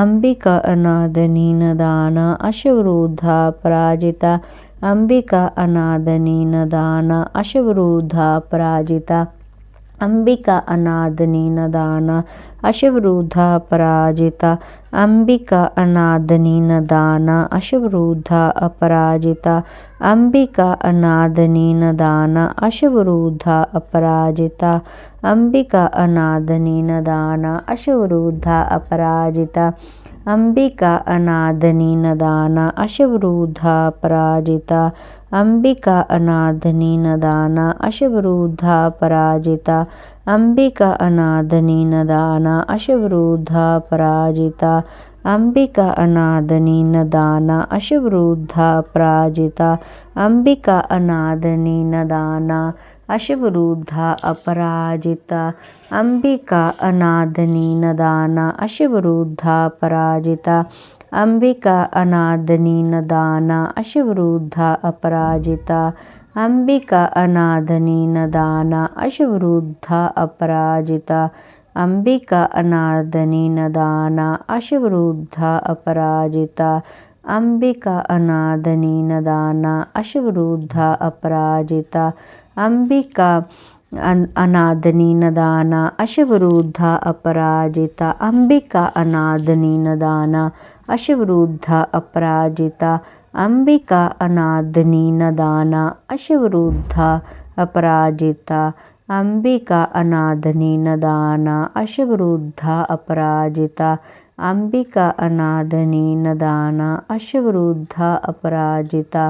अंबिका अनादनी नदान अशवरूद्धा पराजिता अंबिका अनादनी नदान अशवरूद्धा पराजिता अंबिका अनादनी नदान अशवरूद्धा पराजिता अंबिका अनादनी नदान अशवरूद्धा अपराजिता अंबिका अनादनी नदान अशवरूद्धा अपराजिता अंबिका अनादनी नदान अशवरूद्धा अपराजिता अंबिका अनादनी नदान अशवरूद्धा पराजिता अंबिका अनादनी नदान अशवरूद्धा पराजिता अंबिका अनादनी नदान अशवरूद्धा पराजिता अंबिका अनादनी नदान अशवरूद्धा पराजिता अंबिका अनादनी नदान अशवरूद्धा अपराजिता अंबिका अनादनी नदान अशवरूद्धा पराजिता अंबिका अनादनी नदान अशवरूद्धा अपराजिता अंबिका अनादनी नदान अशवरूद्धा अपराजिता अंबिका अनादनी नदान अशवरूद्धा अपराजिता अंबिका अनादनी नदान अशवरूद्धा अपराजिता अंबिका अनादनी नदान अशवरूद्धा अपराजिता अंबिका अनादनी नदान अशवरूद्धा अपराजिता अंबिका अनादनी नदान अशवरूद्धा अपराजिता अंबिका अनादनी नदान अशवरूद्धा अपराजिता अंबिका अनादनी नदान अशवरूद्धा अपराजिता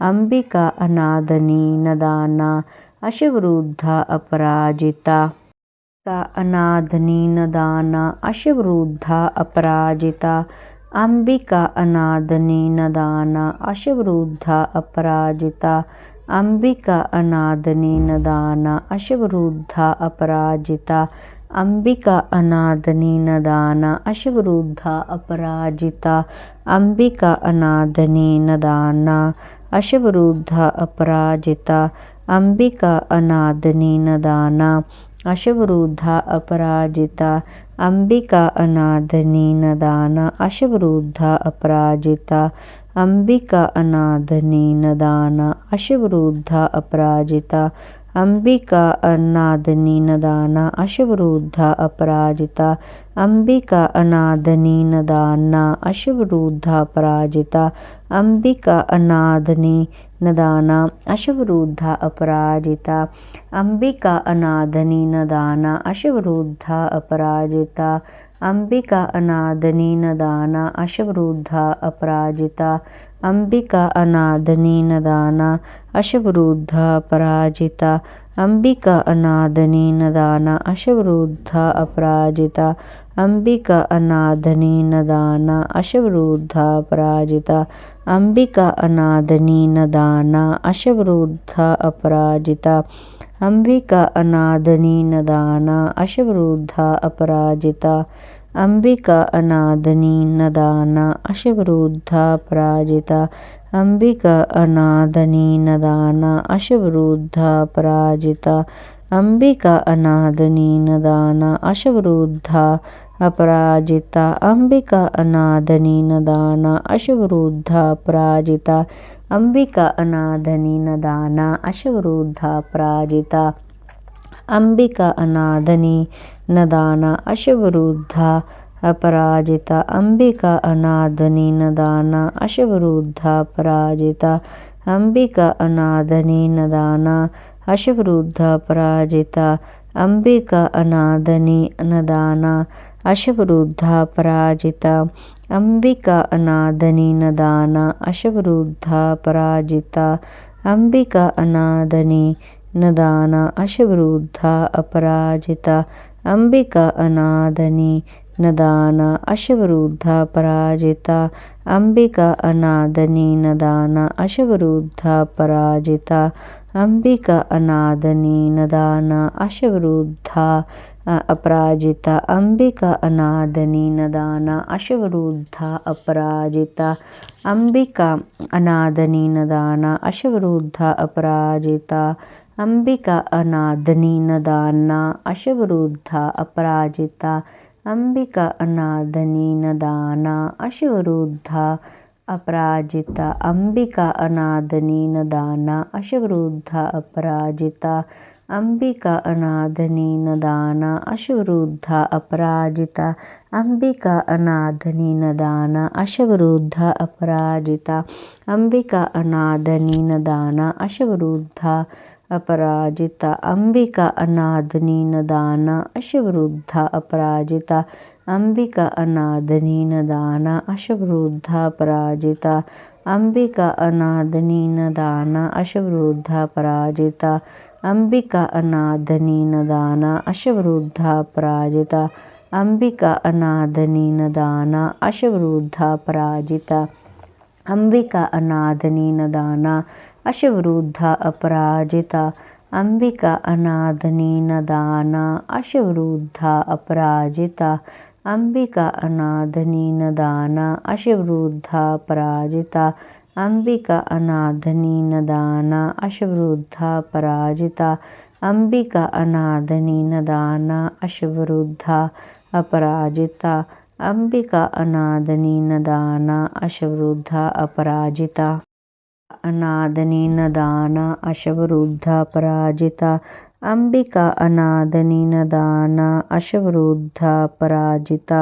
अंबिका अनादनी नदान अशवरूद्धा अपराजिता अनादनी नदान अशवरूद्धा अपराजिता अंबिका अनादनी नदान अशवरूद्धा अपराजिता अंबिका अनादनी नदान अशवरूद्धा अपराजिता अंबिका अनादनी नदान अशवरूद्धा अपराजिता अंबिका अनादनी नदान अशवरूद्धा अपराजिता अंबिका अनादनी नदान अशवरूद्धा अपराजिता अंबिका अनादनी नदान अशवरूद्धा अपराजिता अंबिका अनादनी नदान अशवरूद्धा अपराजिता अंबिका अनादनी नदान अशवरूद्धा अपराजिता अंबिका अनादनी नदान अशवरूद्धा अपराजिता अंबिका अनादनी नदान अशवरूद्धा अपराजिता अंबिका अनादनी नदान अशवरूद्धा अपराजिता अंबिका अनादनी नदान अशवरूद्धा अपराजिता अंबिका अनादनी नदान अशवरूद्धा पराजिता अंबिका अनादनी नदान अशवरूद्धा अपराजिता अंबिका अनादनी नदान अशवरूद्धा पराजिता अंबिका अनादनी नदान अशवरूद्धा अपराजिता अंबिका अनादनी नदान अशवरूद्धा अपराजिता अंबिका अनादनी नदान अशवरूद्धा पराजिता अंबिका अनादनी नदान अशवरूद्धा पराजिता अंबिका अनादनी नदान अशवरूद्धा अपराजिता अंबिका अनादनी नदान अशवरूद्धा पराजिता अंबिका अनादनी नदान अशवरूद्धा पराजिता अंबिका अनादनी नदान अशवरूद्धा अपराजिता अंबिका अनादनी नदान अशवरूद्धा पराजिता अंबिका अनादनी नदान अशवरूद्धा पराजिता अंबिका अनादनी नदान अशवरूद्धा पराजिता अंबिका अनादनी नदान अशवरूद्धा पराजिता अंबिका अनादनी नदान अशवरूद्धा अपराजिता अंबिका अनादनी नदान अशवरूद्धा पराजिता अंबिका अनादनी नदान अशवरूद्धा पराजिता अंबिका अनादनी नदान अशवरूद्धा अपराजिता अंबिका अनादनी नदान अशवरूद्धा अपराजिता अंबिका अनादनी नदान अशवरूद्धा अपराजिता अंबिका अनादनी नदान अशवरूद्धा अपराजिता ಅಂಬಿಕಾ ಅನಾಥ ನಿದಾನ ಅಶವರುದ್ಧ ಅಪರಾಜಿತ ಅಂಬಿಕಾ ಅನಾಥ ನಿದಾನ ಅಶವರುದ್ಧ ಅಪರಾಜಿತ ಅಂಬಿಕಾ ಅನಾಥ ನಿದಾನ ಅಶವರುದ್ಧ ಅಪರಾಜಿತ ಅಂಬಿಕಾ ಅನಾಥ ನಿದಾನ ಅಶವರುದ್ಧ ಅಪರಾಜಿತ ಅಂಬಿಕಾ ಅನಾಥ ನಿದಾನ ಅಶವರುದ್ಧ ಅಪರಾಜಿತ ಅಂಬಿಕಾ ಅನಾಥ ನಿದಾನ ಅಶವರುದ್ಧ ಅಪರಾಜಿತ ಅಂಬಿಕಾ ಅನಾಥ ನಿದಾನ ಅಶವರುದ್ಧ ಅಪರಾಜಿತ ಅಂಬಿಕಾ ಅನಾಥ ನಿದಾನ ಅಶವರುದ್ಧ ಅಪರಾಜಿತ ಅಂಬಿಕಾ ಅನಾಥ ನಿದಾನ ಅಶವರುದ್ಧ ಅಪರಾಜಿತ ಅಂಬಿಕಾ ಅನಾಥ ನಿದಾನ ಅಶವರುದ್ಧ ಅಪರಾಜಿತ ಅಂಬಿಕಾ ಅನಾಥ ನಿದಾನ ಅಶವರುದ್ಧ ಅಪರಾಜಿತ ಅಂಬಿಕಾ ಅನಾಥ ನಿದಾನ ಅಶವರುದ್ಧ ಅಪರಾಜಿತ ಅಂಬಿಕಾ ಅನಾಥ ನಿದಾನ ಅಶವರುದ್ಧ ಅಪರಾಜಿತ ಅಂಬಿಕಾ ಅನಾಥ ನಿದಾನ ಅಶವರುದ್ಧ ಅಪರಾಜಿತ ಅಂಬಿಕಾ ಅನಾಥ ನಿದಾನ ಅಶವರುದ್ಧ ಅಪರಾಜಿತ ಅಂಬಿಕಾ ಅನಾಥ ನಿದಾನ ಅಶವರುದ್ಧ ಅಪರಾಜಿತ ಅನಾಥ ನಿದಾನ ಅಶವರುದ್ಧ ಅಪರಾಜಿತ ಅಂಬಿಕಾ ಅನಾಥ ನಿದಾನ ಅಶವರುದ್ಧ ಅಪರಾಜಿತ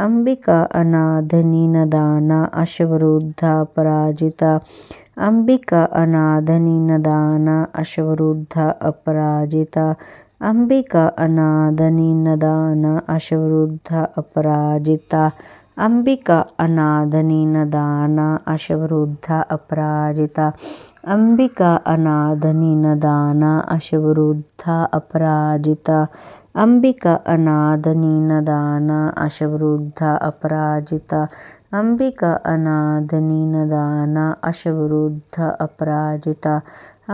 ಅಂಬಿಕಾ ಅನಾಥ ನಿದಾನ ಅಶವರುದ್ಧ ಅಪರಾಜಿತ ಅಂಬಿಕಾ ಅನಾಥ ನಿದಾನ ಅಶವರುದ್ಧ ಅಪರಾಜಿತ ಅಂಬಿಕಾ ಅನಾಥ ನಿದಾನ ಅಶವರುದ್ಧ ಅಪರಾಜಿತ ಅಂಬಿಕಾ ಅನಾಥ ನಿದಾನ ಅಶವರುದ್ಧ ಅಪರಾಜಿತ ಅಂಬಿಕಾ ಅನಾಥ ನಿದಾನ ಅಶವರುದ್ಧ ಅಪರಾಜಿತ ಅಂಬಿಕಾ ಅನಾಥ ನಿದಾನ ಅಶವರುದ್ಧ ಅಪರಾಜಿತ ಅಂಬಿಕಾ ಅನಾಥ ನಿದಾನ ಅಶವರುದ್ಧ ಅಪರಾಜಿತ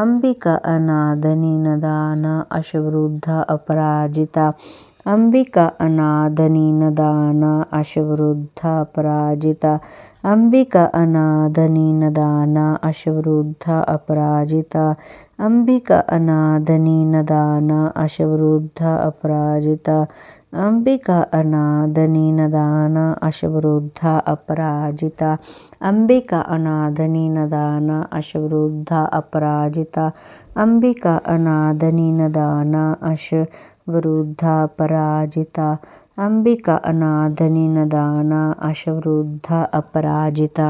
ಅಂಬಿಕಾ ಅನಾಥ ನಿದಾನ ಅಶವರುದ್ಧ ಅಪರಾಜಿತ ಅಂಬಿಕಾ ಅನಾಥ ನಿದಾನ ಅಶವರುದ್ಧ ಅಪರಾಜಿತ ಅಂಬಿಕಾ ಅನಾಥ ನಿದಾನ ಅಶವರುದ್ಧ ಅಪರಾಜಿತ ಅಂಬಿಕಾ ಅನಾಥ ನಿದಾನ ಅಶವರುದ್ಧ ಅಪರಾಜಿತ ಅಂಬಿಕಾ ಅನಾಥ ನಿದಾನ ಅಶವರುದ್ಧ ಅಪರಾಜಿತ ಅಂಬಿಕಾ ಅನಾಥ ನಿದಾನ ಅಶವರುದ್ಧ ಅಪರಾಜಿತ ಅಂಬಿಕಾ ಅನಾಥ ನಿದಾನ ಅಶವರುದ್ಧ ಅಪರಾಜಿತ ಅಂಬಿಕಾ ಅನಾಥ ನಿದಾನ ಅಶವರುದ್ಧ ಅಪರಾಜಿತ